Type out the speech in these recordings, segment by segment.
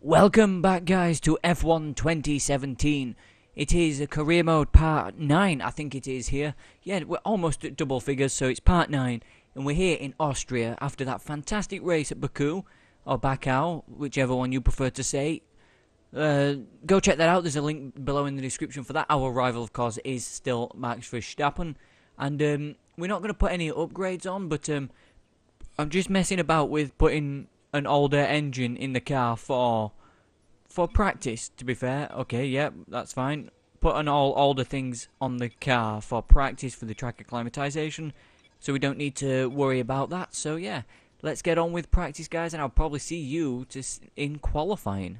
Welcome back, guys, to F1 2017. It is a career mode part 9, I think it is here. Yeah, we're almost at double figures, so it's part 9. And we're here in Austria after that fantastic race at Baku, or Baku, whichever one you prefer to say. Go check that out, there's a link below in the description for that. Our rival, of course, is still Max Verstappen. And we're not going to put any upgrades on, but I'm just messing about with putting an older engine in the car for practice, to be fair. Okay, yeah, that's fine. Put on all older things on the car for practice for the track acclimatization, so we don't need to worry about that. So yeah, let's get on with practice, guys, and I'll probably see you in qualifying.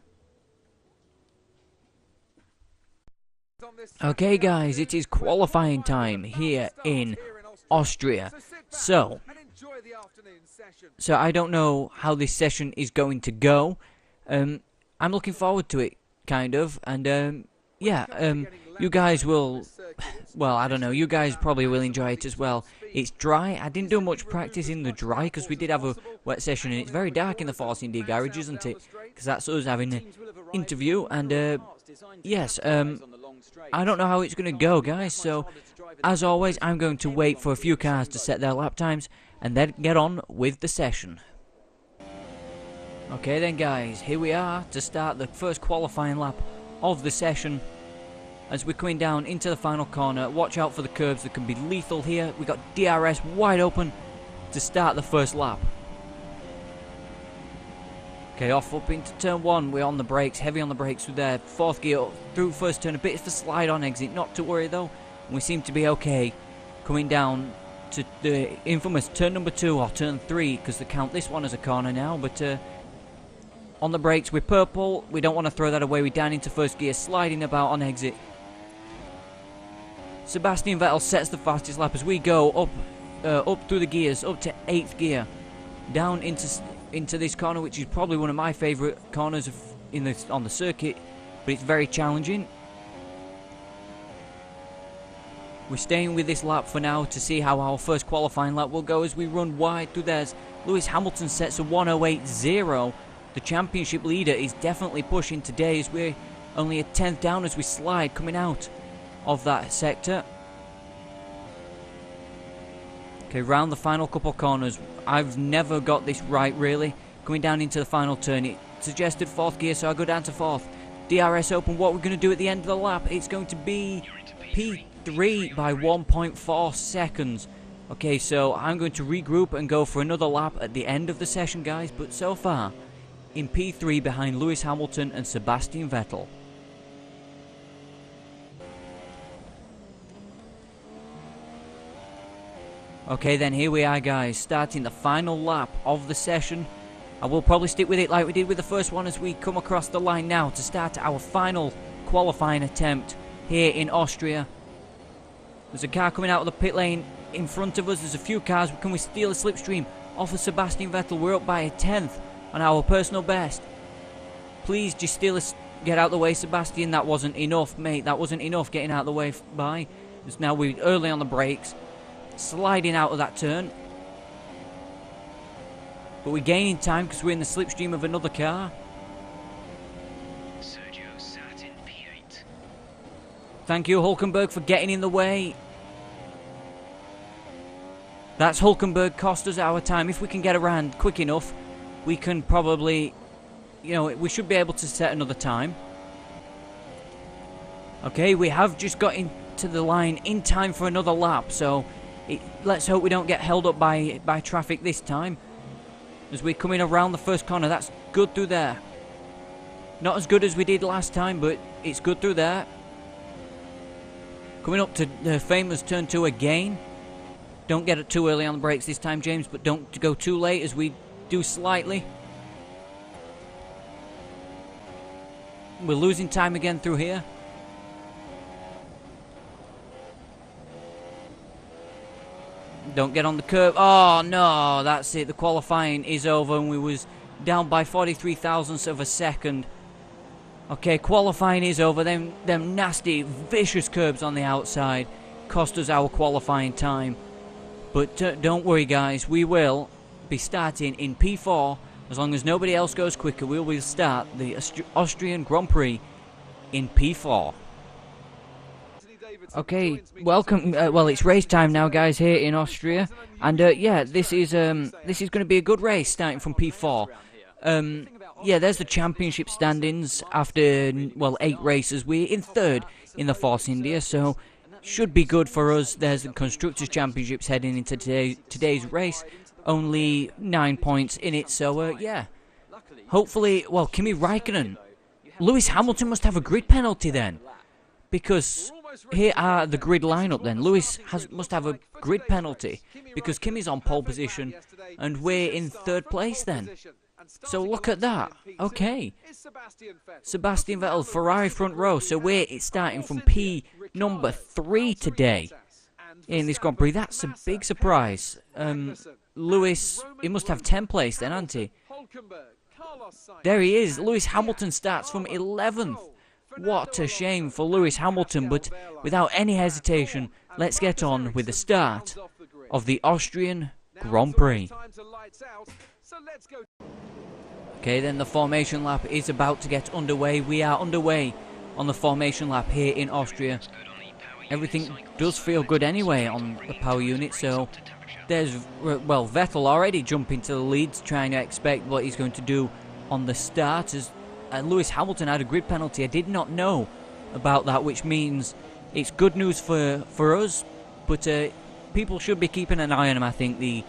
Okay, guys, it is qualifying time here in Austria. So I don't know how this session is going to go. I'm looking forward to it, kind of, and yeah, you guys will, well, I don't know, you guys probably will enjoy it as well. It's dry. I didn't do much practice in the dry because we did have a wet session, and it's very dark in the Force India garage, isn't it? Because that's us having an interview, and yes, I don't know how it's going to go, guys, so as always, I'm going to wait for a few cars to set their lap times and then get on with the session. Okay then, guys, here we are to start the first qualifying lap of the session. As we're coming down into the final corner, watch out for the curves that can be lethal here. We got DRS wide open to start the first lap. Okay, off up into turn 1, we're on the brakes, heavy on the brakes through there. Fourth gear through first turn, a bit of a slide on exit, not to worry though. We seem to be okay coming down to the infamous turn number 2 or turn 3, because they count this one as a corner now. But on the brakes, we're purple. We don't want to throw that away. We're down into first gear, sliding about on exit. Sebastian Vettel sets the fastest lap as we go up through the gears, up to 8th gear, down into this corner, which is probably one of my favourite corners on the circuit, but it's very challenging. We're staying with this lap for now to see how our first qualifying lap will go as we run wide through theirs. Lewis Hamilton sets a 1:08.0. The championship leader is definitely pushing today as we're only a 10th down as we slide coming out of that sector. Okay, round the final couple corners. I've never got this right, really. Coming down into the final turn, it suggested 4th gear, so I go down to 4th. DRS open, what we're going to do at the end of the lap, it's going to be P3 by 1.4 seconds. Okay, so I'm going to regroup and go for another lap at the end of the session, guys, but so far, in P3 behind Lewis Hamilton and Sebastian Vettel. Okay then, here we are, guys, starting the final lap of the session. I will probably stick with it like we did with the first one as we come across the line now to start our final qualifying attempt here in Austria. There's a car coming out of the pit lane in front of us. There's a few cars. Can we steal a slipstream off of Sebastian Vettel? We're up by a 10th on our personal best. Please just steal us. Get out of the way, Sebastian. That wasn't enough, mate. That wasn't enough getting out of the way by. Because now we're early on the brakes. Sliding out of that turn, but we're gaining time because we're in the slipstream of another car. Thank you, Hulkenberg, for getting in the way. That's Hulkenberg cost us our time. If we can get around quick enough, we can probably, you know, we should be able to set another time. Okay, we have just got into the line in time for another lap, so let's hope we don't get held up by traffic this time. As we're coming around the first corner, that's good through there. Not as good as we did last time, but it's good through there. Coming up to the famous turn 2 again. Don't get it too early on the brakes this time, James, but don't go too late as we do slightly. We're losing time again through here. Don't get on the curb. Oh no, that's it. The qualifying is over and we was down by 43 thousandths of a second. Okay, qualifying is over. Them nasty, vicious curbs on the outside cost us our qualifying time. But don't worry, guys. We will be starting in P4 As long as nobody else goes quicker, we will start the Austrian Grand Prix in P4. Okay, welcome. Well, it's race time now, guys, here in Austria, and yeah, this is going to be a good race starting from P4. Yeah, there's the championship standings after 8 races. We're in 3rd in the Force India, so should be good for us. There's the constructors' championships heading into today's race. Only 9 points in it, so yeah. Hopefully, well, Kimi Raikkonen. Lewis Hamilton must have a grid penalty then, because here are the grid lineup then. Lewis must have a grid penalty because Kimi's on pole position and we're in 3rd place then. So look at that. Okay. Sebastian Vettel, Ferrari front row. So we're starting from P number 3 today in this Grand Prix. That's a big surprise. Lewis, he must have 10th place then, hasn't he? There he is. Lewis Hamilton starts from 11th. What a shame for Lewis Hamilton, but without any hesitation, let's get on with the start of the Austrian Grand Prix. Okay, then the formation lap is about to get underway. We are underway on the formation lap here in Austria. Everything does feel good anyway on the power unit, so there's, well, Vettel already jumping to the leads, trying to expect what he's going to do on the start, as Lewis Hamilton had a grid penalty. I did not know about that, which means it's good news for us, but people should be keeping an eye on him. I think the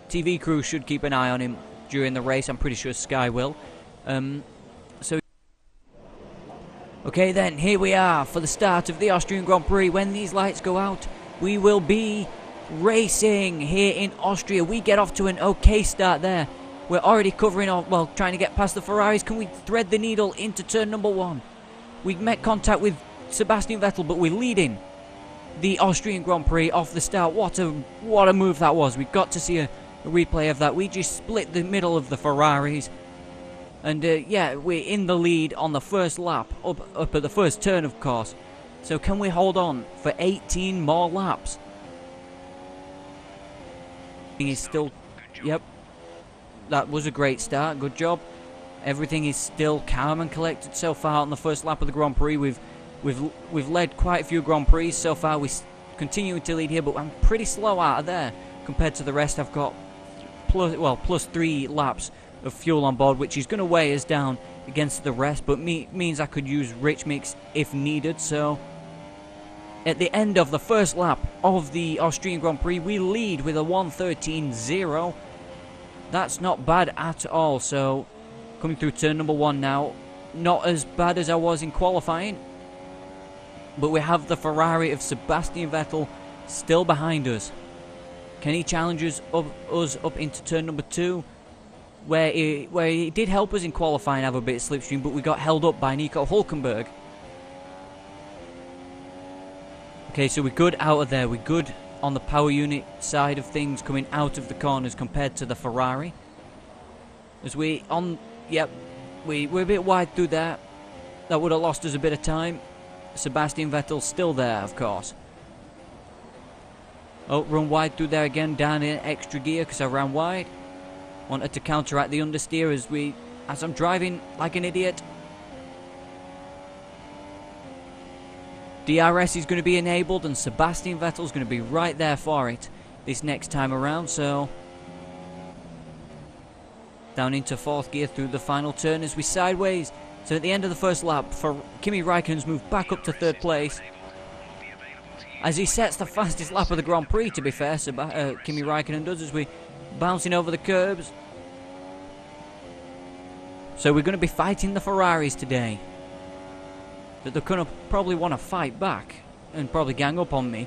TV crew should keep an eye on him during the race. I'm pretty sure Sky will. Okay then, here we are for the start of the Austrian Grand Prix. When these lights go out, we will be racing here in Austria. We get off to an okay start there. We're already covering off, well, trying to get past the Ferraris. Can we thread the needle into turn number 1? We met contact with Sebastian Vettel, but we're leading the Austrian Grand Prix off the start. What a move that was. We've got to see a replay of that. We just split the middle of the Ferraris. And yeah, we're in the lead on the first lap, up at the first turn, of course. So can we hold on for 18 more laps? He's still, yep. That was a great start. Good job. Everything is still calm and collected so far on the first lap of the Grand Prix. We've led quite a few Grand Prix so far. We're continuing to lead here, but I'm pretty slow out of there compared to the rest. I've got plus 3 laps of fuel on board, which is going to weigh us down against the rest, but means I could use rich mix if needed. So at the end of the first lap of the Austrian Grand Prix, we lead with a 1:13.0. That's not bad at all. So coming through turn number 1 now, not as bad as I was in qualifying, but we have the Ferrari of Sebastian Vettel still behind us. Can he challenge us up into turn number 2, where he did help us in qualifying, have a bit of slipstream, but we got held up by Nico Hülkenberg. Okay, so we're good out of there. We're good on the power unit side of things, coming out of the corners compared to the Ferrari. As we're a bit wide through there. That would have lost us a bit of time. Sebastian Vettel still there, of course. Oh, run wide through there again, down in extra gear because I ran wide. Wanted to counteract the understeer as I'm driving like an idiot. DRS is going to be enabled, and Sebastian Vettel is going to be right there for it this next time around. So down into 4th gear through the final turn as we sideways. So at the end of the first lap, for Kimi Raikkonen's moved back up to 3rd place as he sets the fastest lap of the Grand Prix, to be fair. Kimi Raikkonen does, as we bouncing over the curbs. So we're going to be fighting the Ferraris today. But they're going to probably want to fight back and probably gang up on me.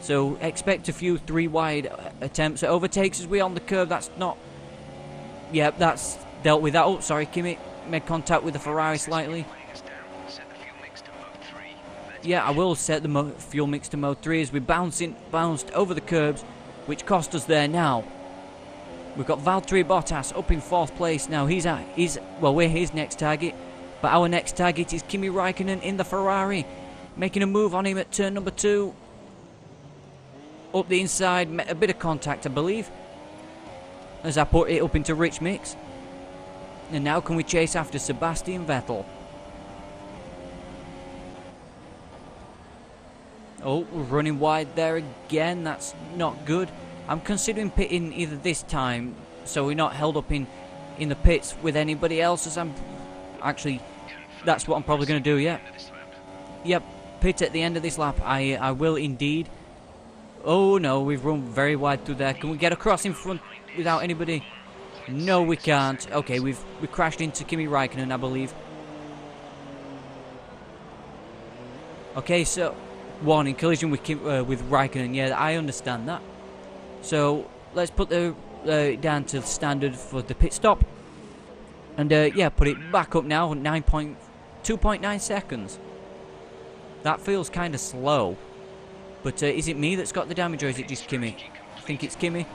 So expect a few 3 wide attempts at overtakes as we on the curve. That's not... Yep, that's dealt with that. Oh, sorry, Kimi made contact with the Ferrari slightly. Yeah, I will set the fuel mix to mode 3 as we bounced over the curbs, which cost us there now. We've got Valtteri Bottas up in 4th place now. We're his next target. But our next target is Kimi Raikkonen in the Ferrari, making a move on him at turn number 2. Up the inside, a bit of contact, I believe. as I put it up into Rich Mix. And now can we chase after Sebastian Vettel? Oh, we're running wide there again. That's not good. I'm considering pitting either this time, so we're not held up in the pits with anybody else, as I'm... Actually, that's what I'm probably going to do, yeah. Yep, pit at the end of this lap. I will indeed. Oh no, we've run very wide through there. Can we get across in front without anybody? No, we can't. Okay, we crashed into Kimi Räikkönen, I believe. Okay, so warning, collision with Räikkönen. Yeah, I understand that. So let's put the down to standard for the pit stop, and yeah, put it back up now. 2.9 seconds. That feels kind of slow. But is it me that's got the damage, or is it just Kimi? I think it's Kimi.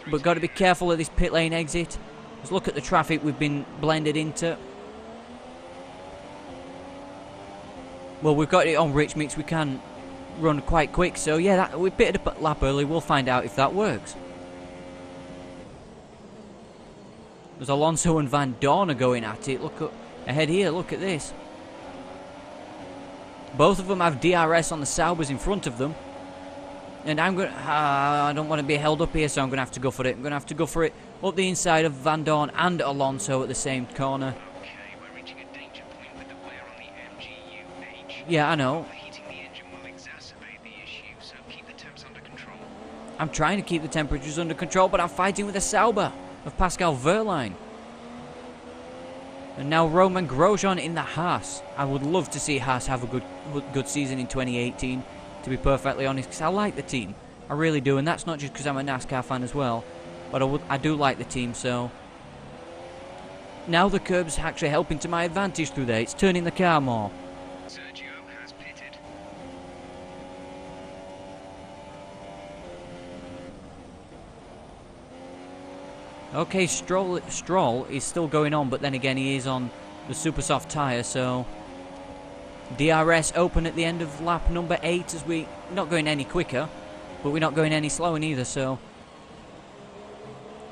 But got to be careful of this pit lane exit. Let's look at the traffic we've been blended into. Well, we've got it on Rich Mix. We can run quite quick. So yeah, we pitted a lap early. We'll find out if that works. There's Alonso and Van Dorn are going at it. Look up ahead here. Look at this. Both of them have DRS on the Saubers in front of them. And I'm going to... I don't want to be held up here, so I'm going to have to go for it. I'm going to have to go for it up the inside of Van Dorn and Alonso at the same corner. Okay, we're reaching a danger point with the wear on the MGU-H. Yeah, I know. Heating the engine will exacerbate the issue, so keep the temps under control. I'm trying to keep the temperatures under control, but I'm fighting with a Sauber of Pascal Wehrlein. And now Roman Grosjean in the Haas. I would love to see Haas have a good season in 2018, to be perfectly honest, because I like the team. I really do, and that's not just because I'm a NASCAR fan as well, but I do like the team, so... Now the curb's actually helping to my advantage through there. It's turning the car more. Sergio has pitted. Okay, Stroll is still going on, but then again he is on the super soft tyre, so... DRS open at the end of lap number 8 as we... Not going any quicker, but we're not going any slower neither, so...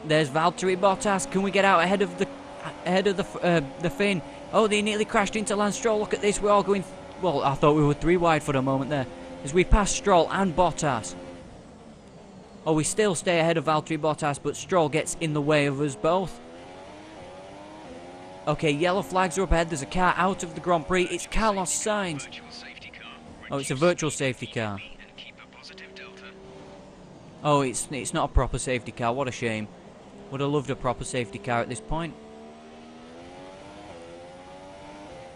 There's Valtteri Bottas. Can we get out ahead of the Finn? Oh, they nearly crashed into Lance Stroll. Look at this, we're all going... Well, I thought we were 3 wide for a moment there. As we pass Stroll and Bottas. Oh, we still stay ahead of Valtteri Bottas, but Stroll gets in the way of us both. Okay, yellow flags are up ahead. There's a car out of the Grand Prix. It's Carlos Sainz. Oh, it's a virtual safety car. Oh, it's not a proper safety car. What a shame. Would have loved a proper safety car at this point.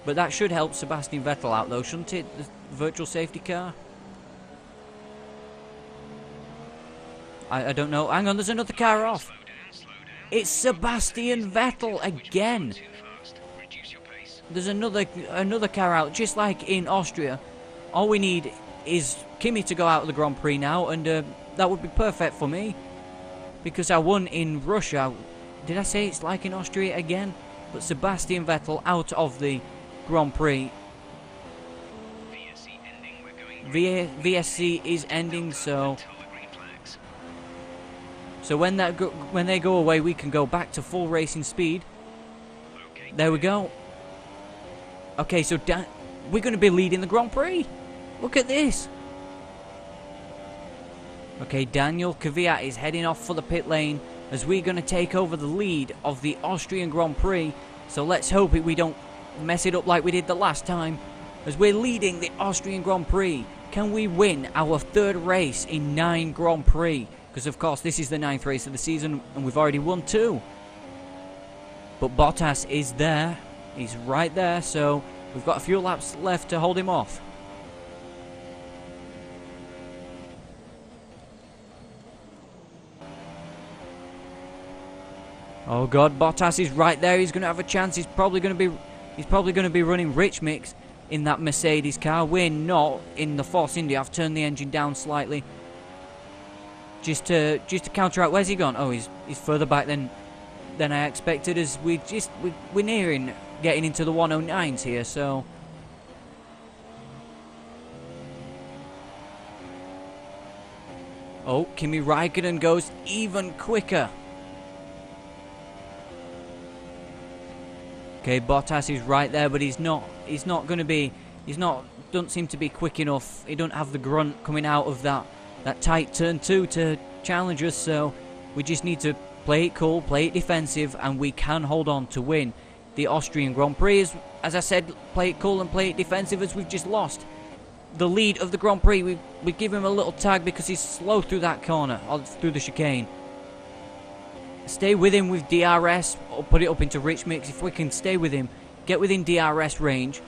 But that should help Sebastian Vettel out, though, shouldn't it? The virtual safety car. I don't know. Hang on, there's another car off. It's Sebastian Vettel again. There's another car out, just like in Austria. All we need is Kimi to go out of the Grand Prix now, and that would be perfect for me. Because I won in Russia. Did I say it's like in Austria again? But Sebastian Vettel out of the Grand Prix. VSC is ending, so... So when they go away, we can go back to full racing speed. There we go. Okay, so we're going to be leading the Grand Prix. Look at this. Okay, Daniel Kvyat is heading off for the pit lane as we're going to take over the lead of the Austrian Grand Prix. So let's hope we don't mess it up like we did the last time. As we're leading the Austrian Grand Prix, can we win our 3rd race in 9 Grand Prix? Because, of course, this is the 9th race of the season, and we've already won 2. But Bottas is there. He's right there, so we've got a few laps left to hold him off. Oh, God, Bottas is right there. He's going to have a chance. He's probably going to be running Rich Mix in that Mercedes car. We're not in the Force India. I've turned the engine down slightly. Just to counteract. Where's he gone? Oh, he's further back than I expected. As we're nearing getting into the 109s here. So oh, Kimi Räikkönen goes even quicker. Okay, Bottas is right there, but he's not going to be, doesn't seem to be quick enough. He don't have the grunt coming out of that tight turn 2 to challenge us, so we just need to play it cool, play it defensive, and we can hold on to win the Austrian Grand Prix. As I said, play it cool and play it defensive, as we've just lost the lead of the Grand Prix. We give him a little tag because he's slow through that corner, or through the chicane. Stay with him with DRS, or put it up into Rich Mix. If we can stay with him, get within DRS range,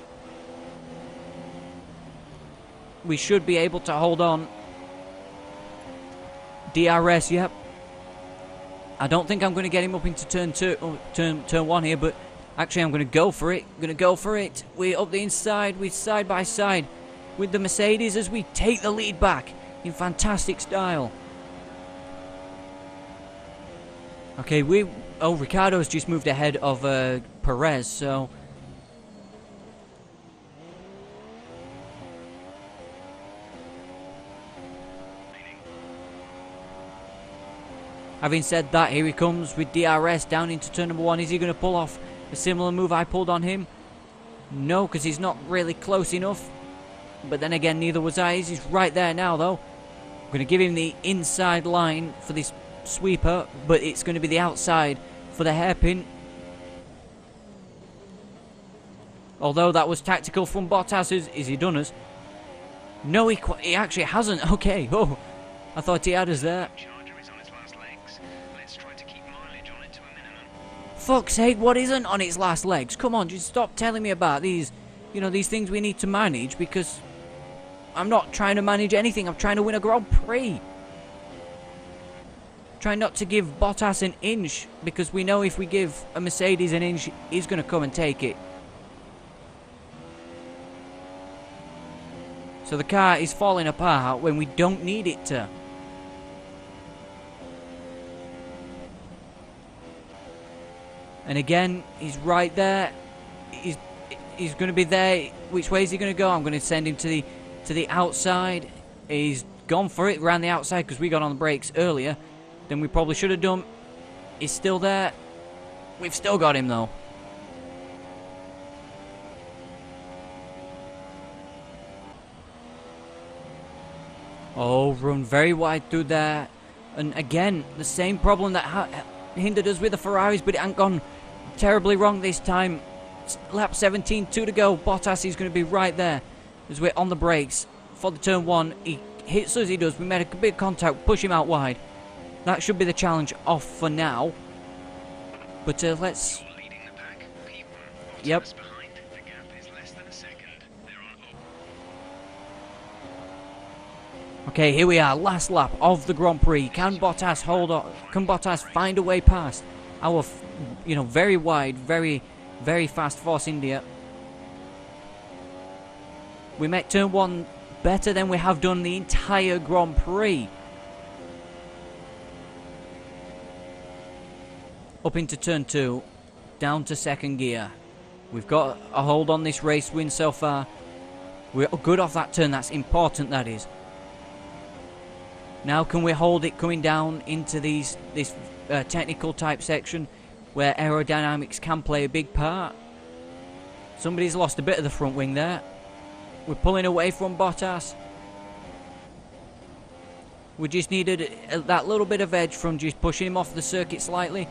we should be able to hold on. DRS, yep. I don't think I'm going to get him up into turn 2, turn 1 here, but actually I'm going to go for it. We're up the inside, we're side by side with the Mercedes as we take the lead back in fantastic style. Okay, Ricciardo's just moved ahead of Perez, so having said that, here he comes with DRS down into turn number 1. Is he going to pull off a similar move I pulled on him? No, because he's not really close enough. But then again, neither was I. He's right there now, though. I'm going to give him the inside line for this sweeper, but it's going to be the outside for the hairpin. Although that was tactical from Bottas. Is he done us? No, he actually hasn't. Okay. Oh, I thought he had us there. Fuck's sake, what isn't on its last legs? Come on, just stop telling me about these, these things we need to manage, because I'm not trying to manage anything. I'm trying to win a Grand Prix. Try not to give Bottas an inch, because we know if we give a Mercedes an inch, he's going to come and take it. So the car is falling apart when we don't need it to. And again, he's right there. He's going to be there. Which way is he going to go? I'm going to send him to the outside. He's gone for it around the outside because we got on the brakes earlier than we probably should have done. He's still there. We've still got him though. Oh, run very wide through there. And again, the same problem that hindered us with the Ferraris, but it ain't gone terribly wrong this time. Lap 17, 2 to go. Bottas is going to be right there as we're on the brakes for the turn 1. He hits us, he does. We made a big contact, push him out wide. That should be the challenge off for now. But let's... Yep. Okay, here we are, last lap of the Grand Prix. Can Bottas hold on? Can Bottas find a way past our, very wide, very, very fast Force India? We met turn 1 better than we have done the entire Grand Prix. Up into turn 2, down to second gear. We've got a hold on this race win so far. We're good off that turn, that's important, that is. Now can we hold it coming down into this technical type section where aerodynamics can play a big part? Somebody's lost a bit of the front wing there. We're pulling away from Bottas. We just needed that little bit of edge from just pushing him off the circuit slightly.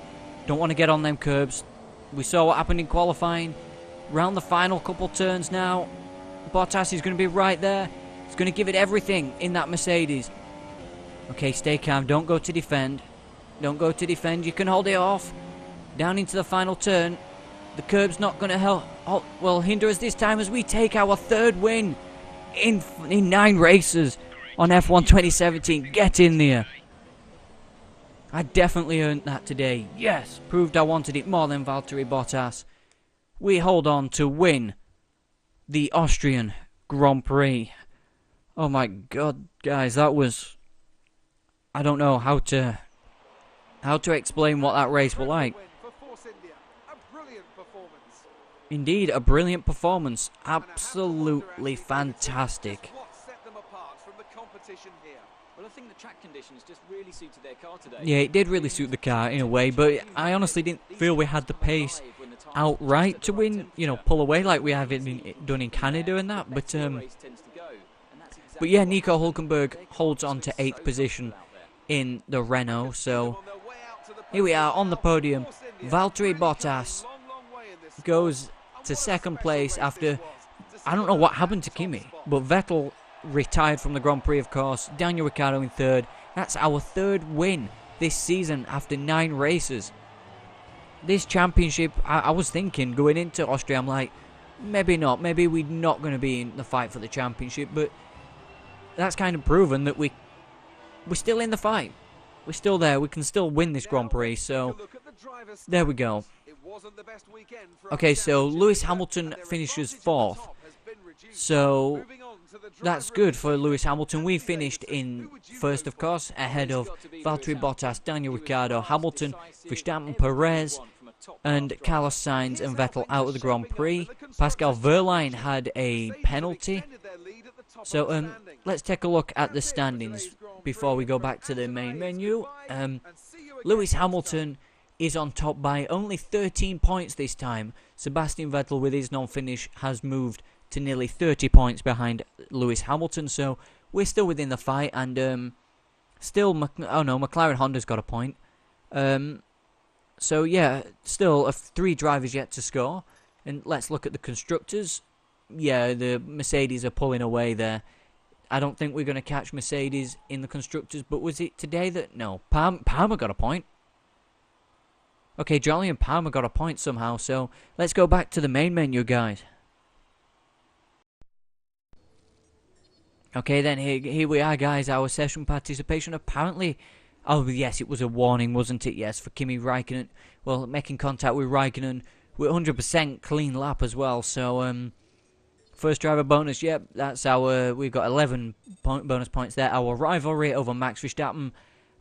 Don't want to get on them curbs. We saw what happened in qualifying. Round the final couple turns now. Bottas is going to be right there. He's going to give it everything in that Mercedes. Okay, stay calm. Don't go to defend. Don't go to defend. You can hold it off. Down into the final turn. The curb's not going to hinder us this time as we take our 3rd win in 9 races on F1 2017. Get in there. I definitely earned that today. Yes, proved I wanted it more than Valtteri Bottas. We hold on to win the Austrian Grand Prix. Oh my god, guys, that was... I don't know how to explain what that race was like. Indeed, a brilliant performance. Absolutely fantastic. Well, I think the track conditions just really suited their car today. Yeah, it did really suit the car in a way, but I honestly didn't feel we had the pace outright to win, pull away like we have done in Canada and that. But yeah, Nico Hulkenberg holds on to 8th position in the Renault. So here we are on the podium. Valtteri Bottas goes to 2nd place after, I don't know what happened to Kimi, but Vettel retired from the Grand Prix, of course. Daniel Ricciardo in 3rd. That's our 3rd win this season after 9 races. This championship, I was thinking going into Austria, I'm like, maybe not. Maybe we're not going to be in the fight for the championship, but that's kind of proven that we're still in the fight. We're still there. We can still win this Grand Prix, so there we go. Okay, so Lewis Hamilton finishes 4th. So that's good for Lewis Hamilton. We finished in 1st, of course, ahead of Valtteri Bottas, Daniel Ricciardo, Hamilton, Verstappen, Perez, and Carlos Sainz and Vettel out of the Grand Prix. Pascal Wehrlein had a penalty. So let's take a look at the standings before we go back to the main menu. Lewis Hamilton is on top by only 13 points this time. Sebastian Vettel, with his non-finish, has moved to nearly 30 points behind Lewis Hamilton. So we're still within the fight, and McLaren Honda's got a point. So yeah, still 3 drivers yet to score. And let's look at the constructors. Yeah, the Mercedes are pulling away there. I don't think we're going to catch Mercedes in the constructors, but was it today that... No, Palmer got a point. Okay, Jolyon Palmer got a point somehow, so let's go back to the main menu, guys. Okay, then here we are, guys. Our session participation apparently... Oh, yes, it was a warning, wasn't it? Yes, for Kimi Räikkönen. Well, making contact with Räikkönen with 100% clean lap as well, so... First driver bonus, yep, that's our... We've got 11 bonus points there. Our rivalry over Max Verstappen.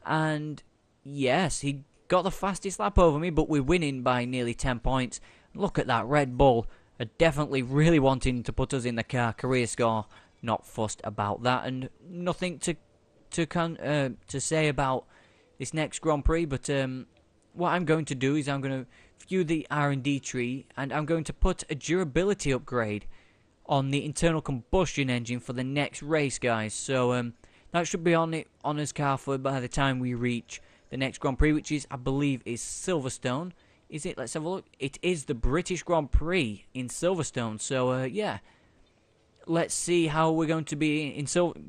And, yes, he got the fastest lap over me, but we're winning by nearly 10 points. Look at that, Red Bull are definitely really wanting to put us in the car. Career score, not fussed about that. And nothing to say about this next Grand Prix, but what I'm going to do is I'm going to view the R&D tree, and I'm going to put a durability upgrade on the internal combustion engine for the next race, guys. So that should be on his car for by the time we reach the next Grand Prix, which is, I believe, is Silverstone. Is it? Let's have a look. It is the British Grand Prix in Silverstone. So yeah, let's see how we're going to be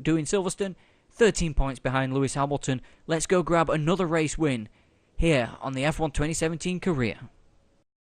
doing Silverstone. 13 points behind Lewis Hamilton. Let's go grab another race win here on the F1 2017 career.